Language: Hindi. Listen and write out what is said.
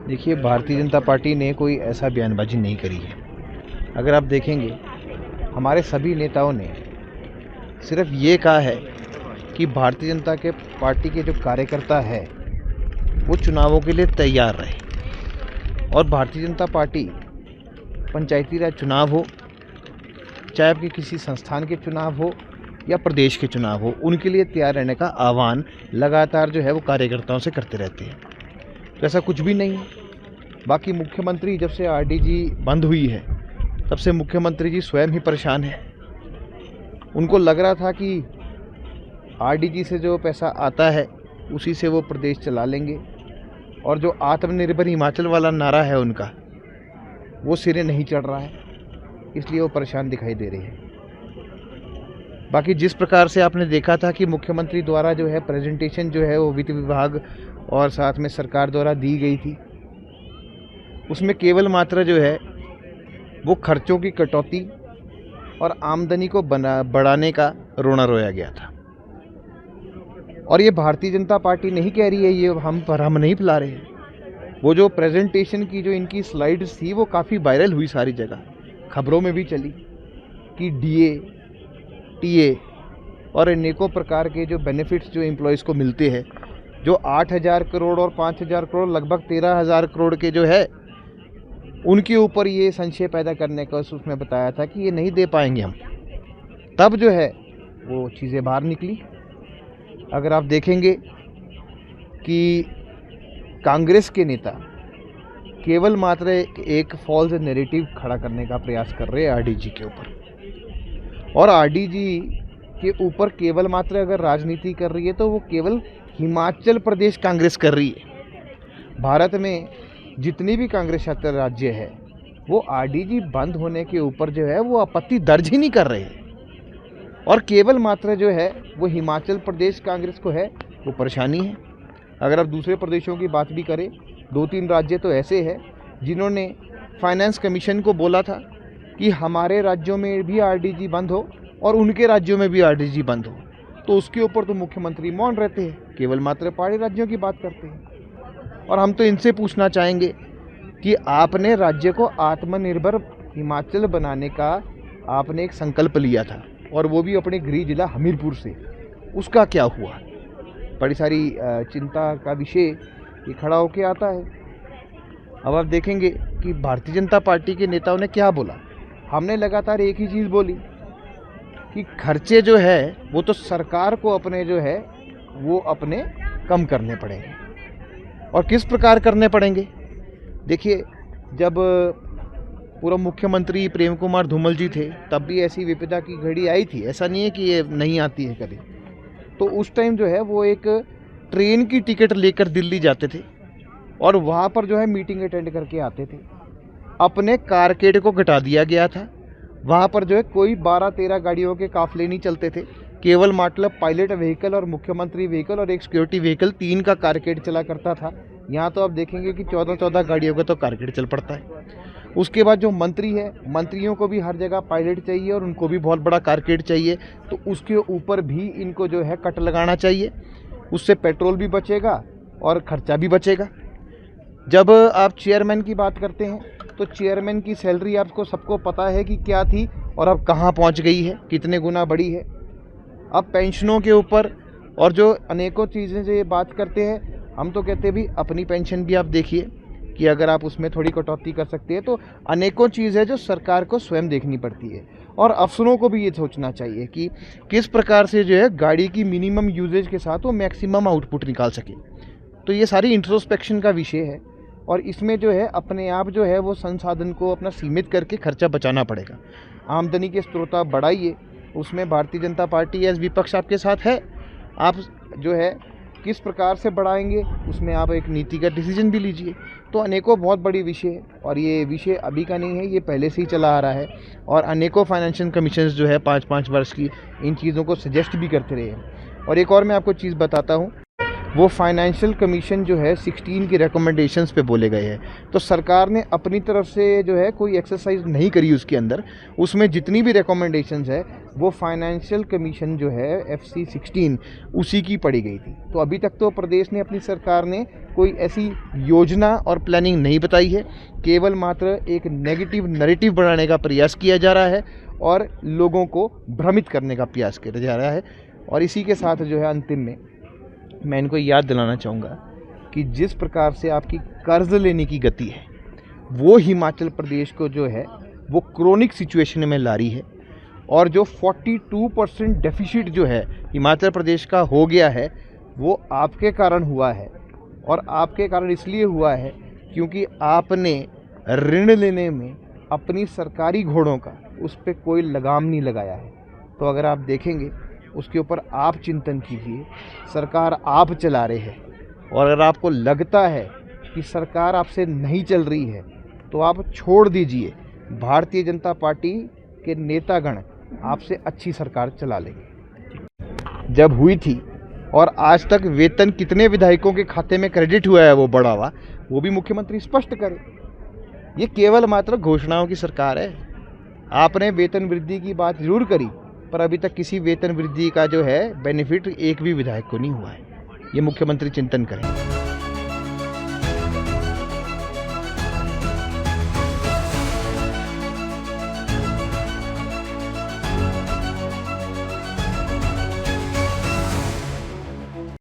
देखिए, भारतीय जनता पार्टी ने कोई ऐसा बयानबाजी नहीं करी है। अगर आप देखेंगे, हमारे सभी नेताओं ने सिर्फ ये कहा है कि भारतीय जनता के पार्टी के जो कार्यकर्ता है वो चुनावों के लिए तैयार रहे। और भारतीय जनता पार्टी पंचायती राज चुनाव हो, चाहे आपके किसी संस्थान के चुनाव हो या प्रदेश के चुनाव हो, उनके लिए तैयार रहने का आह्वान लगातार जो है वो कार्यकर्ताओं से करते रहते हैं। तो ऐसा कुछ भी नहीं है। बाकी मुख्यमंत्री जब से आरडीजी बंद हुई है तब से मुख्यमंत्री जी स्वयं ही परेशान हैं। उनको लग रहा था कि आरडीजी से जो पैसा आता है उसी से वो प्रदेश चला लेंगे, और जो आत्मनिर्भर हिमाचल वाला नारा है उनका, वो सिरे नहीं चढ़ रहा है, इसलिए वो परेशान दिखाई दे रहे हैं। बाकी जिस प्रकार से आपने देखा था कि मुख्यमंत्री द्वारा जो है प्रेजेंटेशन जो है वो वित्त विभाग और साथ में सरकार द्वारा दी गई थी, उसमें केवल मात्र जो है वो खर्चों की कटौती और आमदनी को बढ़ाने का रोना रोया गया था। और ये भारतीय जनता पार्टी नहीं कह रही है, ये हम नहीं फैला रहे हैं। वो जो प्रेजेंटेशन की जो इनकी स्लाइड्स थी वो काफ़ी वायरल हुई, सारी जगह खबरों में भी चली कि डीए, टीए और अनेकों प्रकार के जो बेनिफिट्स जो एम्प्लॉयज़ को मिलते हैं, जो 8,000 करोड़ और 5,000 करोड़ लगभग 13,000 करोड़ के जो है उनके ऊपर ये संशय पैदा करने का उसमें बताया था कि ये नहीं दे पाएंगे हम। तब जो है वो चीज़ें बाहर निकली। अगर आप देखेंगे कि कांग्रेस के नेता केवल मात्र एक फॉल्स नैरेटिव खड़ा करने का प्रयास कर रहे हैं आरडीजी के ऊपर, और आरडीजी के ऊपर केवल मात्र अगर राजनीति कर रही है तो वो केवल हिमाचल प्रदेश कांग्रेस कर रही है। भारत में जितनी भी कांग्रेस शासित राज्य है वो आरडीजी बंद होने के ऊपर जो है वो आपत्ति दर्ज ही नहीं कर रहे हैं, और केवल मात्र जो है वो हिमाचल प्रदेश कांग्रेस को है वो परेशानी है। अगर आप दूसरे प्रदेशों की बात भी करें, 2-3 राज्य तो ऐसे हैं जिन्होंने फाइनेंस कमीशन को बोला था कि हमारे राज्यों में भी आरडीजी बंद हो और उनके राज्यों में भी आरडीजी बंद हो, तो उसके ऊपर तो मुख्यमंत्री मौन रहते हैं, केवल मात्र पहाड़ी राज्यों की बात करते हैं। और हम तो इनसे पूछना चाहेंगे कि आपने राज्य को आत्मनिर्भर हिमाचल बनाने का आपने एक संकल्प लिया था, और वो भी अपने गृह जिला हमीरपुर से, उसका क्या हुआ? बड़ी सारी चिंता का विषय ये खड़ा होके आता है। अब आप देखेंगे कि भारतीय जनता पार्टी के नेताओं ने क्या बोला। हमने लगातार एक ही चीज़ बोली कि खर्चे जो है वो तो सरकार को अपने जो है वो अपने कम करने पड़ेंगे, और किस प्रकार करने पड़ेंगे। देखिए, जब पूर्व मुख्यमंत्री प्रेम कुमार धूमल जी थे तब भी ऐसी विपदा की घड़ी आई थी, ऐसा नहीं है कि ये नहीं आती है कभी। तो उस टाइम जो है वो एक ट्रेन की टिकट लेकर दिल्ली जाते थे और वहाँ पर जो है मीटिंग अटेंड करके आते थे। अपने कारकेड को घटा दिया गया था। वहाँ पर जो है कोई 12-13 गाड़ियों के काफिले नहीं चलते थे, केवल मतलब पायलट व्हीकल और मुख्यमंत्री व्हीकल और एक सिक्योरिटी व्हीकल, 3 का कारकेड चला करता था। यहाँ तो आप देखेंगे कि 14-14 गाड़ियों का तो कारकेड चल पड़ता है। उसके बाद जो मंत्री है, मंत्रियों को भी हर जगह पायलट चाहिए और उनको भी बहुत बड़ा कारकेड चाहिए, तो उसके ऊपर भी इनको जो है कट लगाना चाहिए। उससे पेट्रोल भी बचेगा और खर्चा भी बचेगा। जब आप चेयरमैन की बात करते हैं तो चेयरमैन की सैलरी आपको सबको पता है कि क्या थी और अब कहाँ पहुँच गई है, कितने गुना बढ़ी है। अब पेंशनों के ऊपर और जो अनेकों चीज़ें से ये बात करते हैं, हम तो कहते हैं भी अपनी पेंशन भी आप देखिए कि अगर आप उसमें थोड़ी कटौती कर सकते हैं, तो अनेकों चीज़ है जो सरकार को स्वयं देखनी पड़ती है। और अफसरों को भी ये सोचना चाहिए कि किस प्रकार से जो है गाड़ी की मिनिमम यूजेज के साथ वो मैक्सिमम आउटपुट निकाल सके। तो ये सारी इंट्रोस्पेक्शन का विषय है, और इसमें जो है अपने आप जो है वो संसाधन को अपना सीमित करके खर्चा बचाना पड़ेगा। आमदनी के स्रोत आप बढ़ाइए, उसमें भारतीय जनता पार्टी एज विपक्ष आपके साथ है। आप जो है किस प्रकार से बढ़ाएंगे उसमें आप एक नीति का डिसीजन भी लीजिए। तो अनेकों बहुत बड़ी विषय है, और ये विषय अभी का नहीं है, ये पहले से ही चला आ रहा है, और अनेकों फाइनेंशियल कमीशन जो है 5-5 वर्ष की इन चीज़ों को सजेस्ट भी करते रहे हैं। और एक और मैं आपको चीज़ बताता हूँ वो फाइनेंशियल कमीशन जो है 16 की रिकमेंडेशंस पे बोले गए हैं। तो सरकार ने अपनी तरफ से जो है कोई एक्सरसाइज नहीं करी उसके अंदर। उसमें जितनी भी रिकमेंडेशंस है वो फाइनेंशियल कमीशन जो है FC 16 उसी की पड़ी गई थी। तो अभी तक तो प्रदेश ने, अपनी सरकार ने कोई ऐसी योजना और प्लानिंग नहीं बताई है। केवल मात्र एक नेगेटिव नैरेटिव बनाने का प्रयास किया जा रहा है और लोगों को भ्रमित करने का प्रयास किया जा रहा है। और इसी के साथ जो है अंतिम में मैं इनको याद दिलाना चाहूँगा कि जिस प्रकार से आपकी कर्ज लेने की गति है वो हिमाचल प्रदेश को जो है वो क्रोनिक सिचुएशन में ला रही है। और जो 42% डेफिसिट जो है हिमाचल प्रदेश का हो गया है वो आपके कारण हुआ है। और आपके कारण इसलिए हुआ है क्योंकि आपने ऋण लेने में अपनी सरकारी घोड़ों का उस पर कोई लगाम नहीं लगाया है। तो अगर आप देखेंगे उसके ऊपर आप चिंतन कीजिए। सरकार आप चला रहे हैं और अगर आपको लगता है कि सरकार आपसे नहीं चल रही है तो आप छोड़ दीजिए। भारतीय जनता पार्टी के नेतागण आपसे अच्छी सरकार चला लेंगे। जब हुई थी और आज तक वेतन कितने विधायकों के खाते में क्रेडिट हुआ है वो बड़ा हुआ, वो भी मुख्यमंत्री स्पष्ट करे। ये केवल मात्र घोषणाओं की सरकार है। आपने वेतन वृद्धि की बात जरूर करी पर अभी तक किसी वेतन वृद्धि का जो है बेनिफिट एक भी विधायक को नहीं हुआ है। ये मुख्यमंत्री चिंतन करें।